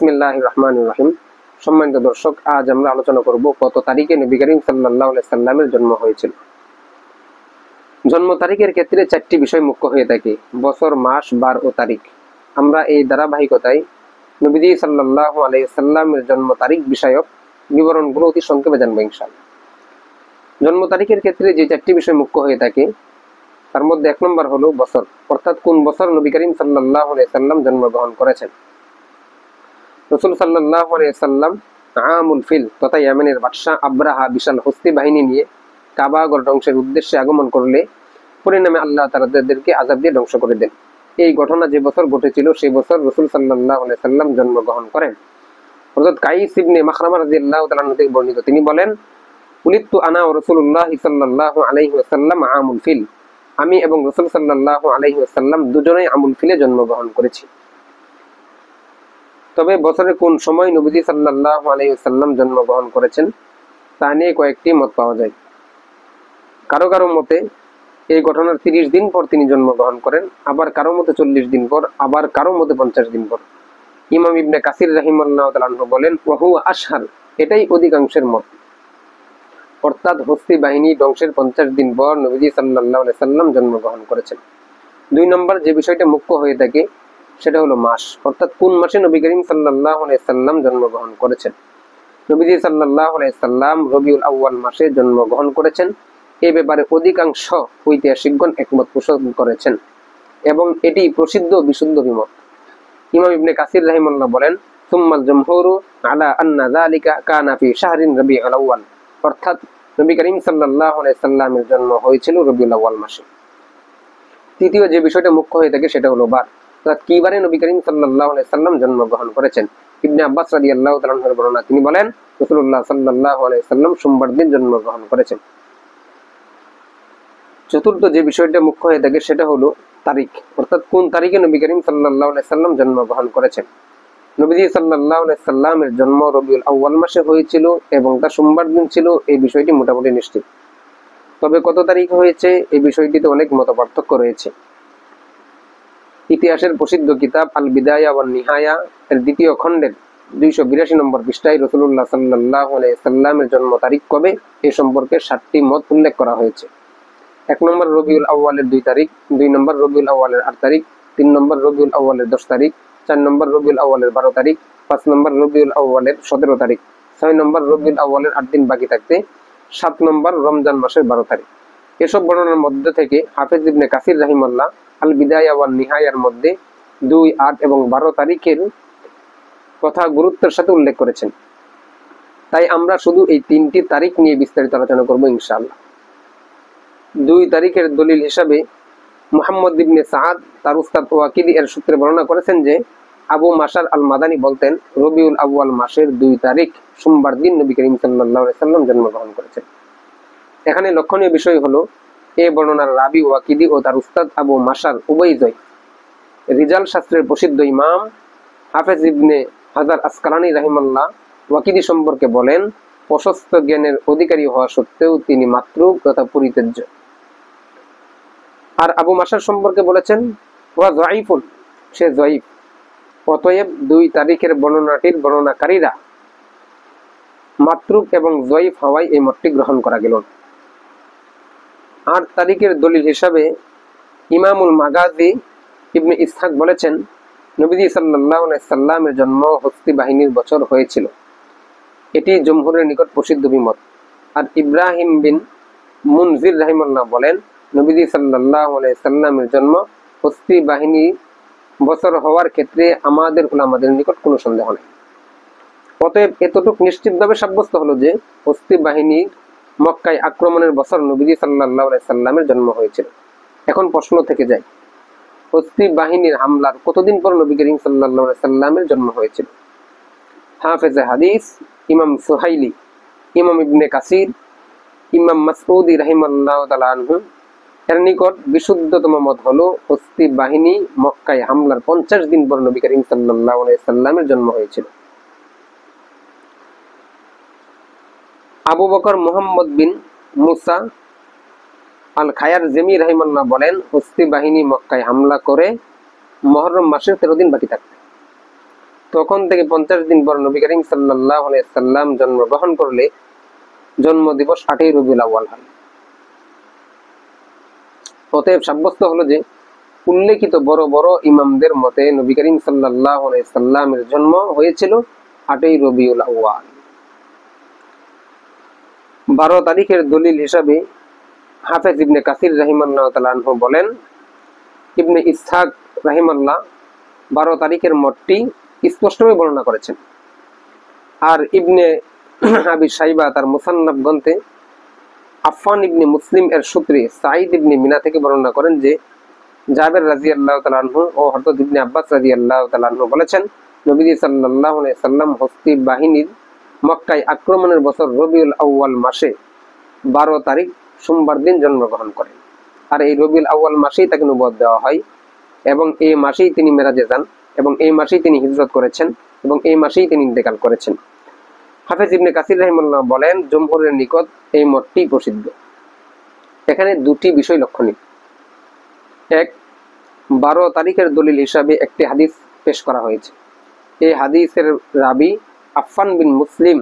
বিসমিল্লাহির রহমানির রহিম। সম্মানিত দর্শক, আজ আমরা আলোচনা করব কত তারিখে নবী করিম সাল্লাল্লাহু আলাইহি সাল্লামের জন্ম হয়েছিল। জন্ম তারিখের ক্ষেত্রে চারটি বিষয় মুখ্য হয়ে থাকে: বছর, মাস, বার ও তারিখ। আমরা এই ধারাবাহিকতায় নবীজি সাল্লাল্লাহু আলাইহি সাল্লামের জন্ম তারিখ বিষয়ক বিবরণগুলো অতি সংক্ষেপে জানবো ইনশাআল্লাহ। জন্ম তারিখের ক্ষেত্রে যে চারটি বিষয় মুখ্য হয়ে থাকে তার মধ্যে এক নম্বর হলো বছর, অর্থাৎ কোন বছর নবী করিম সাল্লাল্লাহু আলাইহি সাল্লাম জন্মগ্রহণ করেছেন। রাসূল সাল্লাল্লাহু আলাইহি সাল্লাম আমুল ফিল তথা ইয়েমেনের বাদশাহ আবরাহা বিশাল হস্তি বাহিনী নিয়ে কাবাগর ধ্বংসের উদ্দেশ্যে আগমন করলে পরিণামে আল্লাহ তাআলা তাদেরকে আযাব দিয়ে ধ্বংস করে দেন। এই ঘটনা যে বছর ঘটেছিল সেই বছর রাসূল সাল্লাল্লাহু আলাইহি সাল্লাম জন্মগ্রহণ করেন। হযরত কাইস ইবনে মাখরামা রাদিয়াল্লাহু তাআলা থেকে বর্ণিত, তিনি বলেন, উলিদতু আনা ওয়া রাসূলুল্লাহ সাল্লাল্লাহু আলাইহি ওয়াসাল্লাম আমুল ফিল, আমি এবং রাসূল সাল্লাল্লাহু আলাইহি ওয়াসাল্লাম দুজনেই আমুল ফিলে জন্মগ্রহণ করেছি। তবে বছরের কোন সময় নবীজি সাল্লাল্লাহু আলাইহি ওয়াসাল্লাম জন্মগ্রহণ করেছেন তা নিয়ে কয়েকটি মত পাওয়া যায়। কারো কারো মতে এই ঘটনার 30 দিন পর তিনি জন্মগ্রহণ করেন, আবার কারো মতে 40 দিন পর, আবার কারো মতে 50 দিন পর। ইমাম ইবনে কাসির রাহিমাহুল্লাহ তাআলা বলেন, ওয়া হুয়া আশহার, এটাই অধিকাংশের মত, অর্থাৎ হস্তি বাহিনী ধ্বংসের 50 দিন পর নবীজি সাল্লাল্লাহু আলাইহি সাল্লাম জন্মগ্রহণ করেছেন। 2 নম্বর যে বিষয়টা মুখ্য হয়ে থাকে সেটা হলো মাস, অর্থাৎ কোন মাসে নবী করিম সাল্লাল্লাহু আলাইহি সাল্লাম জন্মগ্রহণ করেছেন। নবীজি সাল্লাল্লাহু আলাইহি সাল্লাম রবিউল আউয়াল মাসে জন্মগ্রহণ করেছেন। এই ব্যাপারে অধিকাংশ ঐতিহাসিকগণ একমত পোষণ করেছেন এবং এটি প্রসিদ্ধ বিশুদ্ধ বিমত। ইমাম ইবনে কাসির রাহিমাহুল্লাহ বলেন, সুম্মাল জমহুরু আলা আন্না যালিকা কানা ফি শাহরিন রবিউল আউয়াল, অর্থাৎ নবী করিম সাল্লাল্লাহু আলাইহি সাল্লামের জন্ম হয়েছিল রবিউল আউয়াল মাসে। তৃতীয় যে বিষয়টা মুখ্য হয়ে থাকে সেটা হলো বার, অর্থাৎ কি বারে নবী করিম সাল্লাল্লাহু আলাইহি সাল্লাম জন্মগ্রহণ করেছেন। ইবনে আব্বাস রাদিয়াল্লাহু তাআলা আনহুর বর্ণনা, তিনি বলেন, রাসূলুল্লাহ সাল্লাল্লাহু আলাইহি সাল্লাম সোমবার দিন জন্মগ্রহণ করেছেন। চতুর্থ যে বিষয়টা মুখ্য হয়ে থাকে সেটা হলো তারিখ, অর্থাৎ কোন তারিখে নবী করিম সাল্লাল্লাহু আলাইহি সাল্লাম জন্মগ্রহণ করেছেন। নবীজি সাল্লাল্লাহু আলাইহি সাল্লামের জন্ম রবিউল আউয়াল মাসে হয়েছিল এবং তা সোমবার দিন ছিল, এই বিষয়টি মোটামুটি নিশ্চিত। তবে কত তারিখ হয়েছে এই বিষয়টিতে অনেক মতপার্থক্য রয়েছে। ইতিহাসের প্রসিদ্ধ কিতাব আল বিদায়া ওয়ান নিহায়া এর 2য় খণ্ডের 282 নম্বর পৃষ্ঠায় রাসূলুল্লাহ সাল্লাল্লাহু আলাইহি সাল্লামের জন্ম তারিখ কবে এ সম্পর্কে 7টি মত উল্লেখ করা হয়েছে। 1 নম্বর রবিউল আউয়ালের 2 তারিখ, 2 নম্বর রবিউল আউয়ালের 8 তারিখ, 3 নম্বর রবিউল আউয়ালের 10 তারিখ, 4 নম্বর রবিউল আউয়ালের 12 তারিখ, 5 নম্বর রবিউল আউয়ালের 17 তারিখ, 6 নম্বর রবিউল আউয়ালের 8 দিন বাকি থাকতে 7 নম্বর রমজান মাসের 12 তারিখ। এসব বর্ণনার মধ্যে থেকে হাফেজ ইবনে কাসির রাহিমাহুল্লাহ আল বিদায়া ওয়ান নিহায়ার মধ্যে 2, 8 এবং 12 তারিখের কথা গুরুত্বের সাথে উল্লেখ করেছেন। তাই আমরা শুধু এই 3টি তারিখ নিয়ে বিস্তারিত আলোচনা করব ইনশাআল্লাহ। 2 তারিখের দলিল হিসাবে মুহাম্মদ ইবনে সাআদ তার উস্তাদ ওয়াকিদি এর সূত্রে বর্ণনা করেছেন যে আবু মাশার আল মাদানী বলতেন, রবিউল আউয়াল মাসের 2 তারিখ সোমবার দিন নবী করিম সাল্লাল্লাহু আলাইহি সাল্লাম জন্মগ্রহণ করেছেন। এখানে লক্ষণীয় বিষয় হলো এই বর্ণনার রাবি ওয়াকিদি ও তার উস্তাদ আবু মাশার উভয়ই জয়ী। রিজাল শাস্ত্রের প্রসিদ্ধ ইমাম হাফেজ ইবনে হাজার আসকালানী রাহিমাহুল্লাহ ওয়াকিদি সম্পর্কে বলেন, প্রশস্ত জ্ঞানের অধিকারী হওয়া সত্ত্বেও তিনি মাতরুক তথা পরিত্যাজ্য। আর আবু মাশার সম্পর্কে বলেছেন, ওয়া যায়িফুন, সে যায়িফ। অতএব 2 তারিখের বর্ণনাটির বর্ণনাকারীরা মাতরুক এবং যায়িফ হওয়ায় এই মতটি গ্রহণ করা গেল। 8 তারিখের দলিল হিসাবে ইমামুল মাগাজি ইবনে ইসহাক বলেছেন, নবীজি সাল্লাল্লাহু আলাইহি সাল্লামের জন্ম হস্তি বাহিনীর বছর হয়েছিল। এটি জমহুরের নিকট প্রসিদ্ধ বিমত। আর ইব্রাহিম বিন মুনজির রাহিমাহুল্লাহ বলেন, নবীজি সাল্লাল্লাহু আলাইহি সাল্লামের জন্ম হস্তি বাহিনী বছর হওয়ার ক্ষেত্রে আমাদের উলামাদের নিকট কোনো সন্দেহ নেই। অতএব এতটুকু নিশ্চিতভাবে সাব্যস্ত হলো যে হস্তি বাহিনীর মক্কায় আক্রমণের বছর নবীজি সাল্লাল্লাহু আলাইহি সাল্লামের জন্ম হয়েছিল। এখন প্রশ্ন থেকে যায়, হস্তি বাহিনীর হামলার কতদিন পর নবী করিম সাল্লাল্লাহু আলাইহি সাল্লামের জন্ম হয়েছিল? হাফেজে হাদিস ইমাম সুহাইলি, ইমাম ইবনে কাসির, ইমাম মাসউদি রাহিমাহুল্লাহ তাআলা আনহু এর নিকট বিশুদ্ধতম মত হলো হস্তি বাহিনী মক্কায় হামলার 50 দিন পর নবী করিম সাল্লাল্লাহু আলাইহি সাল্লামের জন্ম হয়েছিল। আবু বকর মুহাম্মদ বিন মুসা আল খায়ার জেমি রাহিমাহুল্লাহ বলেন, হস্তি বাহিনী মক্কায় হামলা করে মুহররম মাসের 13 দিন বাকি থাকতে। তখন থেকে 50 দিন পর নবী করিম সাল্লাল্লাহু আলাইহি সাল্লাম জন্মগ্রহণ করলে জন্ম দিবস 8ই রবিউল আউয়াল হয়। অতএব সাব্যস্ত হলো যে উল্লেখিত বড় বড় ইমামদের মতে নবী করিম সাল্লাল্লাহু আলাইহি সাল্লামের জন্ম হয়েছিল 8ই রবিউল আউয়াল। 12 তারিখের দলিল হিসাবে হাফেজ ইবনে কাসির রাহিমাহুল্লাহ তাআলা আনহু বলেন, ইবনে ইসহাক রাহিমাহুল্লাহ 12 তারিখের মতটি স্পষ্টভাবে বর্ণনা করেছেন। আর ইবনে আবি শাইবা তার মুসান্নাফ গ্রন্থে আফফান ইবনে মুসলিম এর সূত্রে সাঈদ ইবনে মিনা থেকে বর্ণনা করেন যে জাবের রাদিয়াল্লাহু তাআলা আনহু ও হযরত ইবনে আব্বাস রাদিয়াল্লাহু তাআলা আনহু বলেছেন, নবী সাল্লাল্লাহু আলাইহি সাল্লাম হস্তি বাহিনীর মক্কায় আক্রমণের বছর রবিউল আউয়াল মাসে 12 তারিখ সোমবার দিন জন্মগ্রহণ করেন। আর এই রবিউল আউয়াল মাসেই তাকে নবুয়ত দেওয়া হয় এবং এই মাসেই তিনি মেরাজে যান এবং এই মাসেই তিনি হিজরত করেছেন এবং এই মাসেই তিনি ইন্তেকাল করেছেন। হাফেজ ইবনে কাসির রাহিমাহুল্লাহ বলেন, জমহুরের নিকট এই মতটি প্রসিদ্ধ। এখানে দুটি বিষয় লক্ষণীয়। এক, 12 তারিখের দলিল হিসাবে একটি হাদিস পেশ করা হয়েছে। এই হাদিসের রাবি আফফান বিন মুসলিম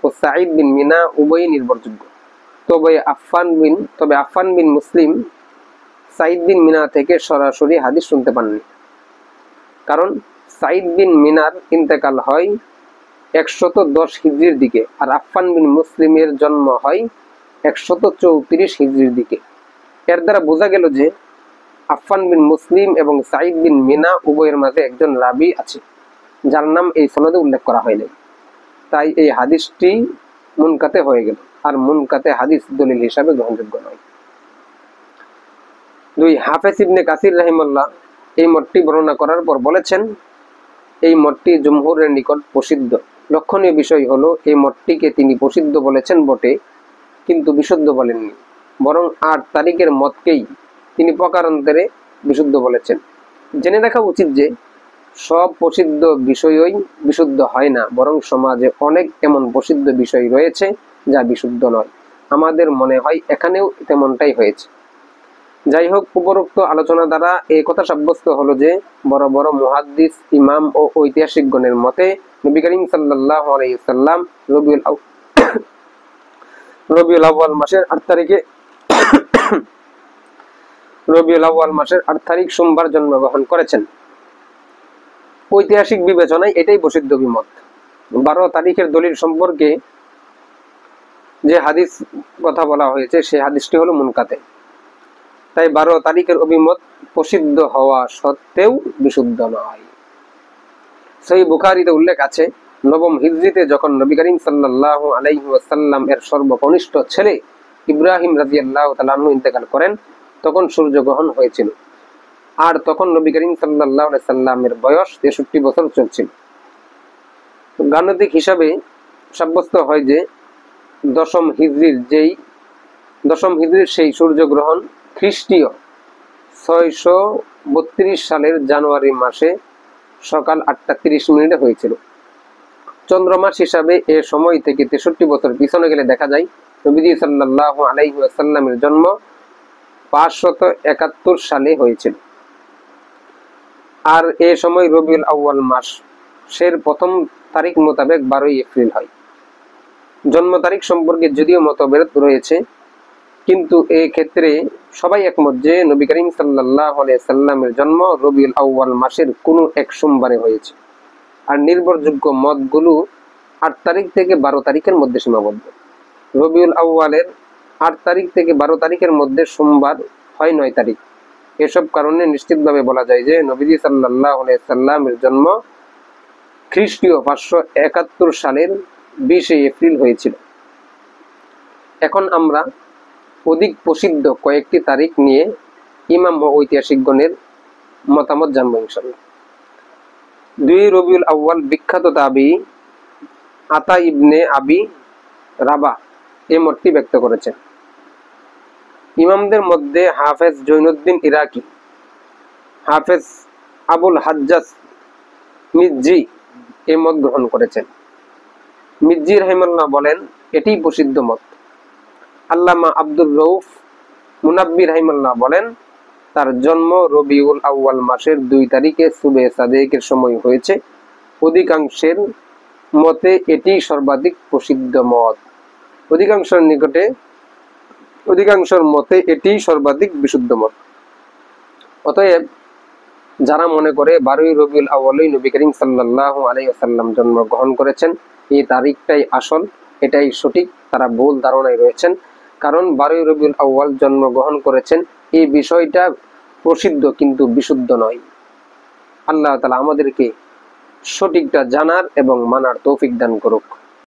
ও সাঈদ বিন মিনা উভয়ই নির্ভরযোগ্য। তবে আফফান বিন মুসলিম সাঈদ বিন মিনা থেকে সরাসরি হাদিস শুনতে পাননি, কারণ সাঈদ বিন মিনার ইন্তেকাল হয় 110 হিজরির দিকে আর আফফান বিন মুসলিমের জন্ম হয় 134 হিজরির দিকে। এর দ্বারা বোঝা গেল যে আফফান বিন মুসলিম এবং সাঈদ বিন মিনা উভয়ের মাঝে একজন রাবি আছে যার নাম এই সনদে উল্লেখ করা হয়নি। তাই এই হাদিসটি মুনকাতে হয়ে গেল, আর মুনকাতে হাদিস দলিল হিসাবে গ্রহণযোগ্য নয়। 2, হাফেজ ইবনে কাসির রাহিমাহুল্লাহ এই মতটি বর্ণনা করার পর বলেছেন, এই মতটি জমহুরের নিকট প্রসিদ্ধ। লক্ষণীয় বিষয় হলো এই মতটিকে তিনি প্রসিদ্ধ বলেছেন বটে, কিন্তু বিশুদ্ধ বলেননি, বরং 8 তারিখের মতকেই তিনি প্রকারান্তরে বিশুদ্ধ বলেছেন। জেনে রাখা উচিত যে সব প্রসিদ্ধ বিষয়ই বিশুদ্ধ হয় না, বরং সমাজে অনেক এমন প্রসিদ্ধ বিষয় রয়েছে যা বিশুদ্ধ নয়। আমাদের মনে হয় এখানেও তেমনটাই হয়েছে। যাই হোক, উপরোক্ত আলোচনা দ্বারা এই কথা সাব্যস্ত হলো যে বড় বড় মুহাদ্দিস, ইমাম ও ঐতিহাসিকগণের মতে নবী করিম সাল্লাল্লাহু আলাইহি সাল্লাম রবিউল আউয়াল মাসের 8 তারিখে রবিউল আউয়াল মাসের 8 তারিখ সোমবার জন্মগ্রহণ করেছেন। ঐতিহাসিক বিবেচনায় এটাই প্রসিদ্ধ বিমত। 12 তারিখের দলিল সম্পর্কে যে হাদিস কথা বলা হয়েছে সেই হাদিসটি হলো মুনকাতে। তাই 12 তারিখের অভিমত প্রসিদ্ধ হওয়া সত্ত্বেও বিশুদ্ধ নয়। সহিহ বুখারীতে উল্লেখ আছে, 9ম হিজরিতে যখন নবী করিম সাল্লাল্লাহু আলাইহি ওয়াসাল্লাম এর সর্বকনিষ্ঠ ছেলে ইব্রাহিম রাদিয়াল্লাহু তাআলা আনহু ইন্তেকাল করেন, তখন সূর্যগ্রহণ হয়েছিল। আর তখন নবী করিম সাল্লাল্লাহু আলাইহি সাল্লামের বয়স 63 বছর চলছিল। গাণিতিক হিসাবে সাব্যস্ত হয় যে 10ম হিজরির সেই সূর্যগ্রহণ খ্রিস্টীয় 632 সালের জানুয়ারি মাসে সকাল 8:30 হয়েছিল। চন্দ্রমাস হিসাবে এ সময় থেকে 63 বছর পিছনে গেলে দেখা যায় নবীজি সাল্লাল্লাহু আলাইহি ওয়াসাল্লামের জন্ম 571 সালে হয়েছিল। আর এ সময় রবিউল আউয়াল মাসের 1ম তারিখ মোতাবেক 12ই এপ্রিল হয়। জন্ম তারিখ সম্পর্কে যদিও মতভেদ রয়েছে, কিন্তু এই ক্ষেত্রে সবাই একমত যে নবী করিম সাল্লাল্লাহু আলাইহি সাল্লামের জন্ম রবিউল আউয়াল মাসের কোনো এক সোমবারে হয়েছে। আর নির্ভরযোগ্য মতগুলো 8 তারিখ থেকে 12 তারিখের মধ্যে সীমাবদ্ধ। রবিউল আউয়ালের 8 তারিখ থেকে 12 তারিখের মধ্যে সোমবার হয় 9 তারিখ। এসব কারণে নিশ্চিতভাবে বলা যায় যে নবীজি সাল্লাল্লাহু আলাইহি সাল্লামের জন্ম খ্রিস্টীয় 571 সালের 20 এপ্রিল হয়েছিল। এখন আমরা অধিক প্রসিদ্ধ কয়েকটি তারিখ নিয়ে ইমাম ও ঐতিহাসিকগণের মতামত জানবো ইনশাআল্লাহ। 2 রবিউল আউয়াল বিখ্যাত তাবিঈ আতা ইবনে আবি রাবাহ এই মতটি ব্যক্ত করেছেন। ইমামদের মধ্যে হাফেজ জৈনুদ্দিন ইরাকি, হাফেজ আবুল হাজ্জাজ মিজ্জি এই মত গ্রহণ করেছেন। মিজ্জি রাহিমাহুল্লাহ বলেন, এটি প্রসিদ্ধ মত। আল্লামা আব্দুর রউফ মুনাব্বি রাহিমাহুল্লাহ বলেন, তার জন্ম রবিউল আউয়াল মাসের 2 তারিখে সুবে সাদেকের সময় হয়েছে অধিকাংশের মতে এটি সর্বাধিক প্রসিদ্ধ মত। অধিকাংশের মতে এটি সর্বাধিক বিশুদ্ধ মত। অতএব যারা মনে করে 12ই রবিউল আউয়ালে নবী করিম সাল্লাল্লাহু আলাইহি ওয়াসাল্লাম জন্মগ্রহণ করেছেন, এই তারিখটাই আসল, এটাই সঠিক, তারা ভুল ধারণায় রয়েছেন। কারণ 12ই রবিউল আউয়াল জন্মগ্রহণ করেছেন এই বিষয়টা প্রসিদ্ধ কিন্তু বিশুদ্ধ নয়। আল্লাহ তাআলা আমাদেরকে সঠিকটা জানার এবং মানার তৌফিক দান করুক।